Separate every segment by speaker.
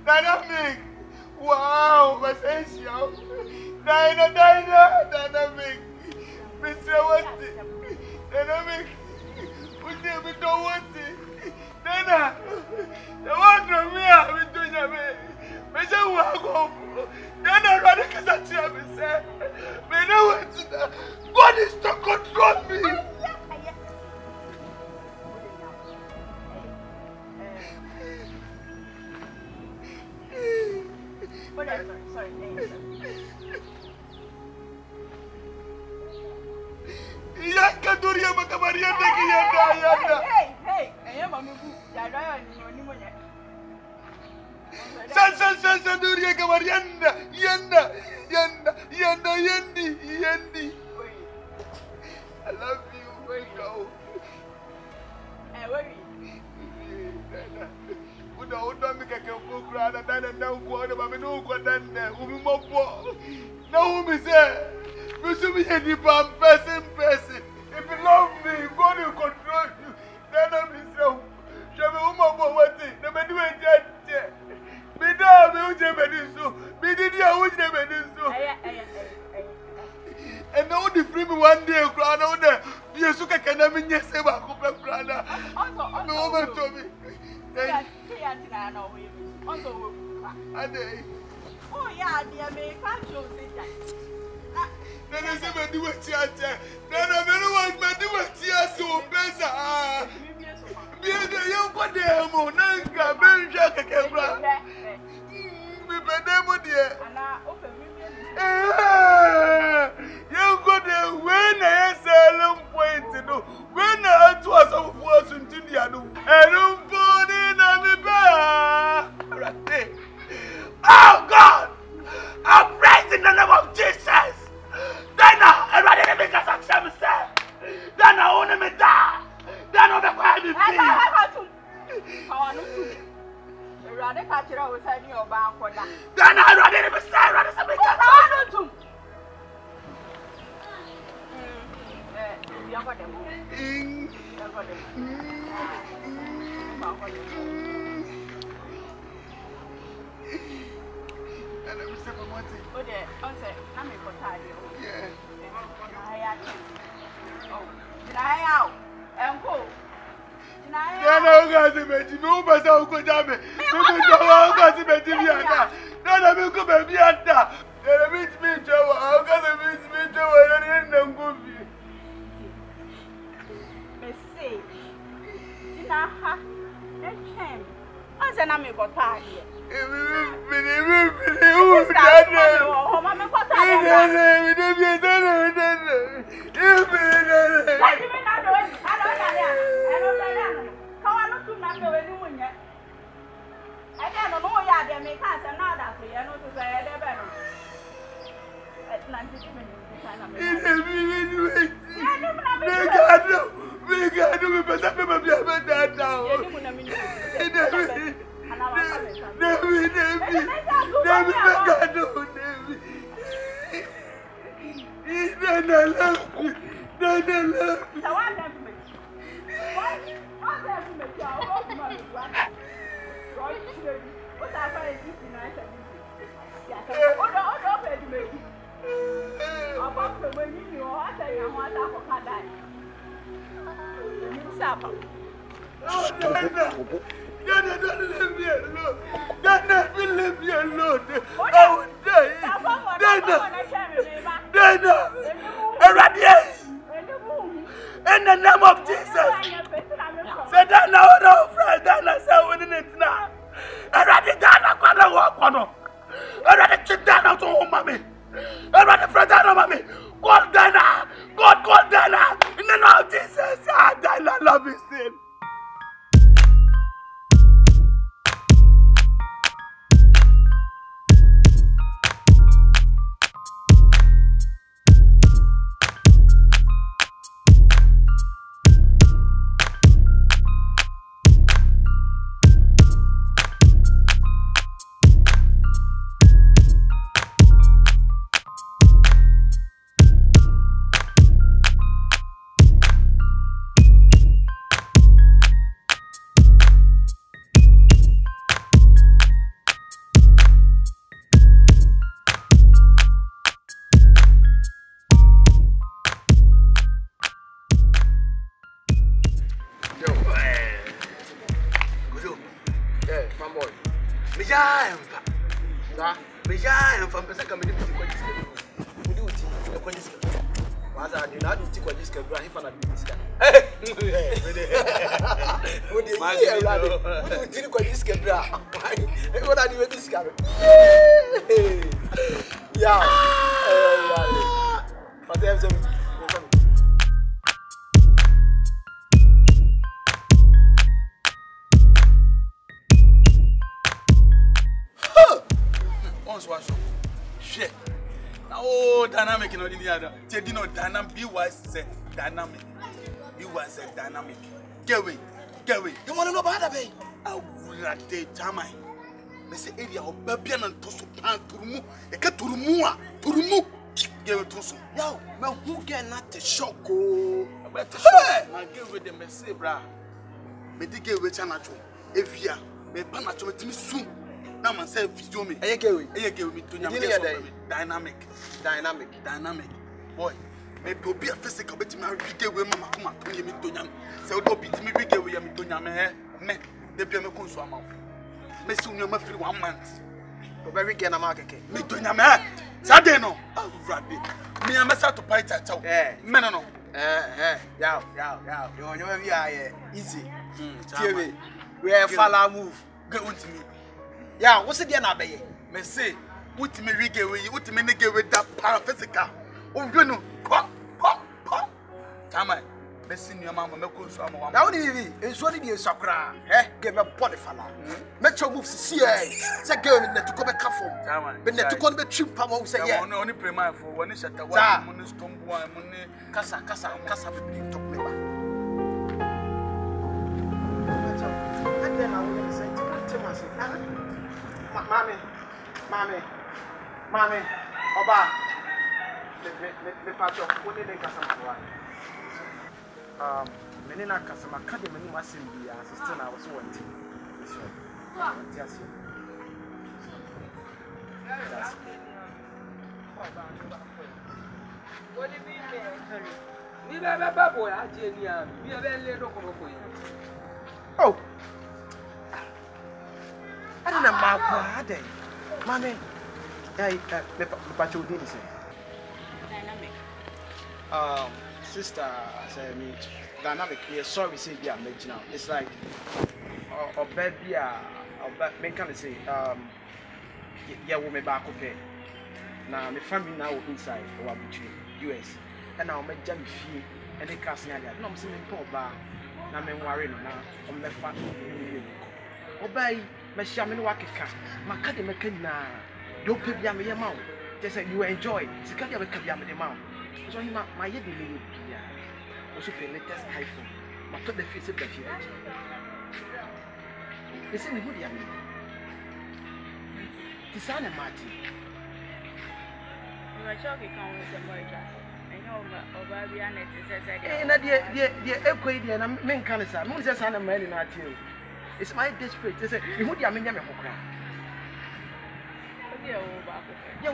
Speaker 1: Dynamic. Wow, essential. Dynamic. Mr. What? Dynamic. We don't want it. Dana, the one from me, I'm doing a bit. Mr. Wago, Dana, rather because I tell me, sir. May no one to that. God is to control me.
Speaker 2: Sorry.
Speaker 1: Yankaduria Makamaria, hey, I am a movie. Sanduria Kamarianda, Yanda. I love you, Wago. Don't make a book rather than a no quarter, but no quarter. No, Miss. You should be a deep person. If you love me, God will control you. Then I'm so. Show me what thing. The man do it. Be down, be with them, be the dear with them. And now the free me one day, crown out there. Be a suka can have been yes, about Cooper Crana. No one told me.
Speaker 2: Oh, yeah, dear, me can't show it.
Speaker 1: Then I said, I do it, then I very well, I do it, so better. Be the young one there, Monanka, Benjamin, Camera. Be better, dear. You go there when I say, point to do. When I was of was in India, and I'm born in a oh God! I'm praising in the name of Jesus! Then I rather make us accept myself. Then I want to die. Then I'll be quiet.
Speaker 2: Rather catch it outside your bank.
Speaker 1: Then I rather be sad, rather something. And I'm saying, oh, there, I'm tired. Yeah. Did I out? And go. No, guys, no, but I'll go down. No, guys, no, go baby. Then meet me, Joe. I'll go to meet me, Joe, and then go.
Speaker 2: Say, Dinaha, that came. I said, I'm a good time. In the name of Jesus. Say that now, no, friend. That I say winning it now. Already done. I can't walk on. Already keep that out of mommy. Already friend down on mommy. God, Dana. God, Dana. In the name of Jesus. Dana, love you still.
Speaker 3: from the second minute to this. We do it. As I do not take what this can do, if I do this can. Would you think what this can do? What are you this can? Yeah. But there's a shit. Oh, dynamic in the other. Teddy no dynamic. Be wise, say dynamic. Be wise, say dynamic. Get away. You want to know about that, babe? I will not take time. I say, area of Babian and Tosso Pan Turumu. A cat Turumu. Give it to some. Yo, man, who can not the shock? Oh, about the shock. I give with the message, bra. Medical with Chanacho. If you are, may Panacho with me soon. Now man say video me. Eye give me to dynamic. Boy, me do be a physical bet me video we mama come to me to nyam. Say do beat me video we me to nyam me. Dey be me konso ama. Me si nyam free 1 month. Go be weekend na market. Me to nyam Saturday no. Awurade. Me am say to fight at all. Me no. Yaw. You know we are easy. TV. We are follow move. Go on to me. Yeah, what's the na be? Me say, what me we get with, what me nigga with that physical. Oh, you know, pop. Tama, me see your mama me ko so am. Now ni bi, enso ni bi esakra, get me body fala. Me cho move see say girl na to go be ka form. Tama. Be na to go be trim pam wo say yeah. No, only prema for one shata one money stombo one money kasa be top me ba. And then I will say to Mommy, Oba, me patch up. What did they cast Menina Casama Academy must be assistant. I was wanting. Yes, what do you mean? We have a boy, Argenia. We have a little boy. Oh. I don't know my day. Mommy, Pacho didn't say.
Speaker 4: Dynamic.
Speaker 3: Sister, say me dynamic. Yeah, sorry, say yeah, now. It's like or baby, or me can say yeah, we me back okay. Now my family now inside or US, and now me jam fee and they cast me there. No, I'm saying me bar. Now me worry no now. I'm me fat. Obey. My shaman wakika, my cademacana. Don't pay me a mount. Just say you enjoy. It's a kind of a cabiam the mount. So he my yet be also pay latest iPhone. My put the face of the future. It's in the good yammy. It's Anna Martin.
Speaker 4: You are talking with the merger. I know about the annex.
Speaker 3: Dear Equadian and MKANSAH. Moon says Anna Mary not you. It's my district. They say, you would have been a cry. Yeah,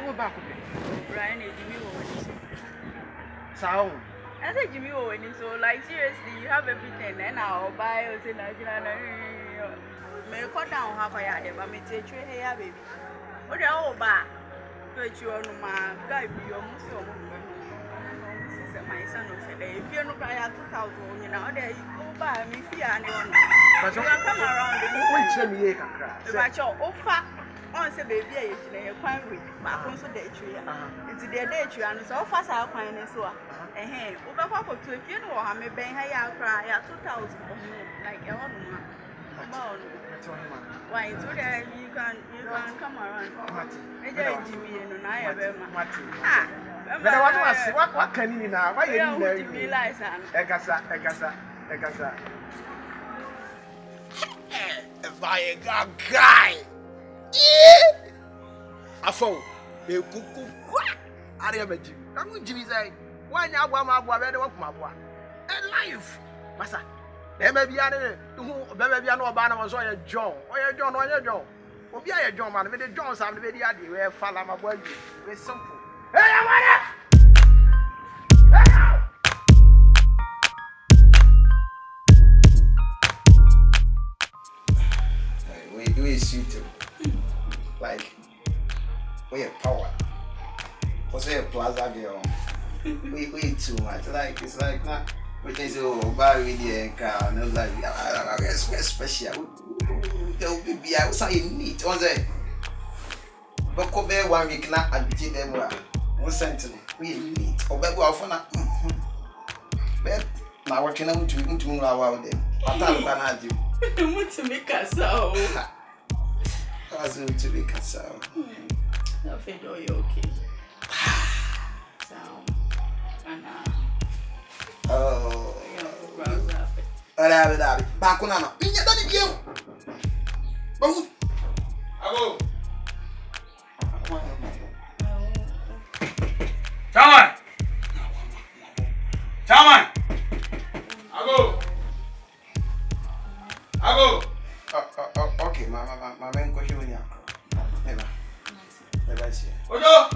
Speaker 3: we're back with it.
Speaker 4: Brian and Jimmy Owen.
Speaker 3: Sound.
Speaker 4: I said Jimmy Owen, so like seriously, you have everything, and I'll buy us in Nigeria. May cut down half a year, but me take you here, baby. What the whole bar? But you are no man, guy, be your Muslim. My son said, if you're not by 2,000, you know, there you go by me, fear anyone. But you can come around the moon. But your offer, once a baby, you're quite weak. My console day tree. It's the day tree, and so fast I'll find it. So, and hey, over papa to if you know, I may bang her cry at 2,000 like your own man. Why, so that you can come around. I just Jimmy and I have a but what can you now? Why you realize Ekasa. If I a guy, I fall. You cuckoo. I never do. I'm going to say, why now? My boy, I don't my boy. And life, Massa. There may be other who maybe I know about was or John, or your John, or your John. Or be a John man, with the Johns and the video where follow my boy. Very simple. Hey, I we suit like we have power.
Speaker 5: say plaza girl. We too much. Like it's like nah. We can say oh buy with the car and like special. There will be I was saying neat. On say. But come there 1 week now and get them one sentinel. We neat. Or back go for na. But now working out to move out them. I thought I do.
Speaker 4: Want to make us so.
Speaker 5: I was going to make us so.
Speaker 4: I feel you okay. So, and
Speaker 5: oh, back on Anna. You get that again.
Speaker 2: Hello. Chairman. Chairman. Ago.
Speaker 5: Okay, my main question is never. Never see.
Speaker 2: Ojo.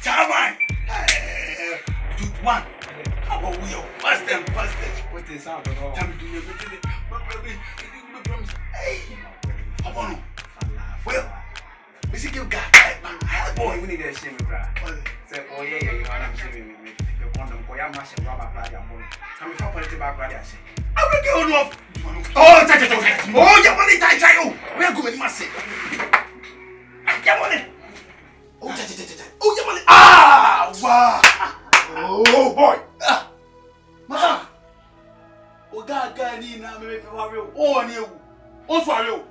Speaker 2: Chairman. Jude 1. How about we first time? What is up? Hey. How about no? Well, we see you got that boy. We need to shame him, say, oh yeah, you want to shame him. You want them to mash and rubber blood and money. Come from political background, I say. I will get off. Oh, your money, die. We are going to mass it. Your money. Oh, your money. Ah, wow. Oh, boy. Ma. O God, ni na me pe wa re o. O ni ewu. O so are o.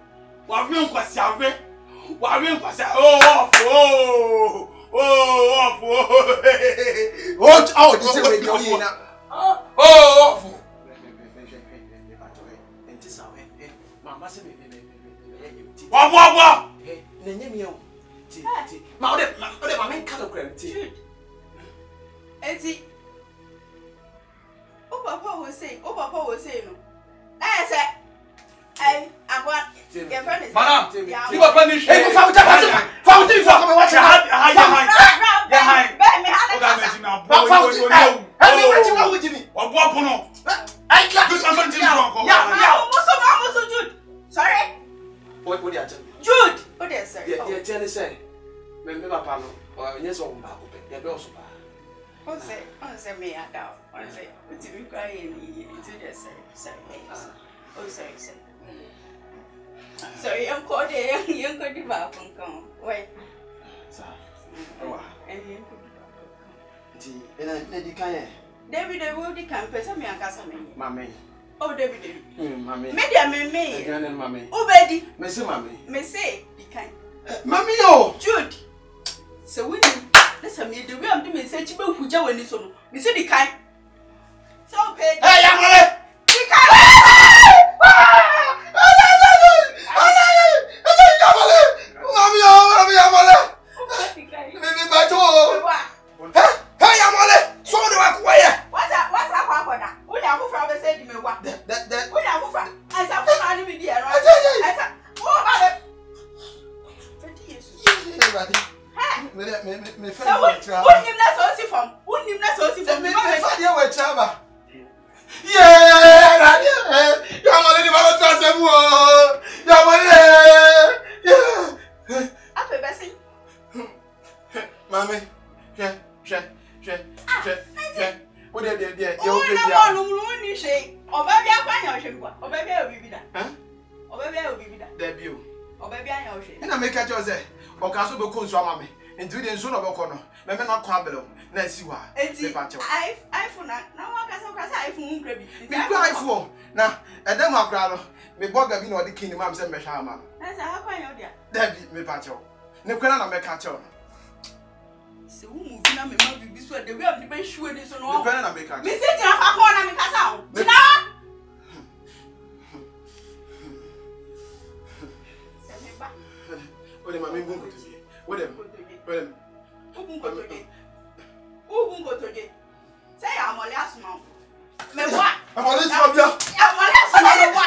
Speaker 2: Wa re nkwasi are. Wa re nkwasi. Oh,
Speaker 5: oh, this is where you na.
Speaker 2: Oh.
Speaker 5: Mama say me.
Speaker 2: Wa.
Speaker 5: Nenye mi o. Ti. Ma o de ma men ka lokram ti.
Speaker 4: Eti. Oh papa was saying no. I say agwa your friend is
Speaker 2: Madam, you go punish.
Speaker 5: Hey, found for come watch
Speaker 2: ya hi.
Speaker 4: Be me had Jude. Sorry.
Speaker 5: What you
Speaker 4: Jude. What is sir?
Speaker 5: Yeah, tell me say. Me papa no. Yes o ba ko pe. Ya be o so ba.
Speaker 4: On say me ada. On say uti mi kwa ye into the say. Oh sorry. Sorry, I'm called young could be back from come. Wait.
Speaker 5: Sir. Oh.
Speaker 4: And you
Speaker 5: could be back.
Speaker 4: David, I will decamp me and Casamay.
Speaker 5: Mammy.
Speaker 4: Oh, David.
Speaker 5: Mammy.
Speaker 4: Maybe
Speaker 5: Mammy.
Speaker 4: Oh, Betty.
Speaker 5: Miss Mammy.
Speaker 4: May say, be kind.
Speaker 5: Mammy, oh,
Speaker 4: Jude. So we listen me the way I'm doing say chibo huja when this one. Me say the kind. So pay.
Speaker 5: Hey, Yamale.
Speaker 4: Be kind.
Speaker 5: Me boga bi na odi kin mam se mehwa ama.
Speaker 4: Asa akwa ya odia.
Speaker 5: David me pa chew. Ne kwena na me ka chew.
Speaker 4: Se wo mu na me ma bibi so the way of the shoe ni so no.
Speaker 5: Ne kwena na me ka chew.
Speaker 4: Me se ti afa ko na me kasa o. Tina. Se me ba.
Speaker 5: Ode ma me ngun ko toje. Ode.
Speaker 4: Ugun ko toje. Se ya amole asuma. Me wa.
Speaker 5: Amole ti obia.
Speaker 4: Amole asuma me wa.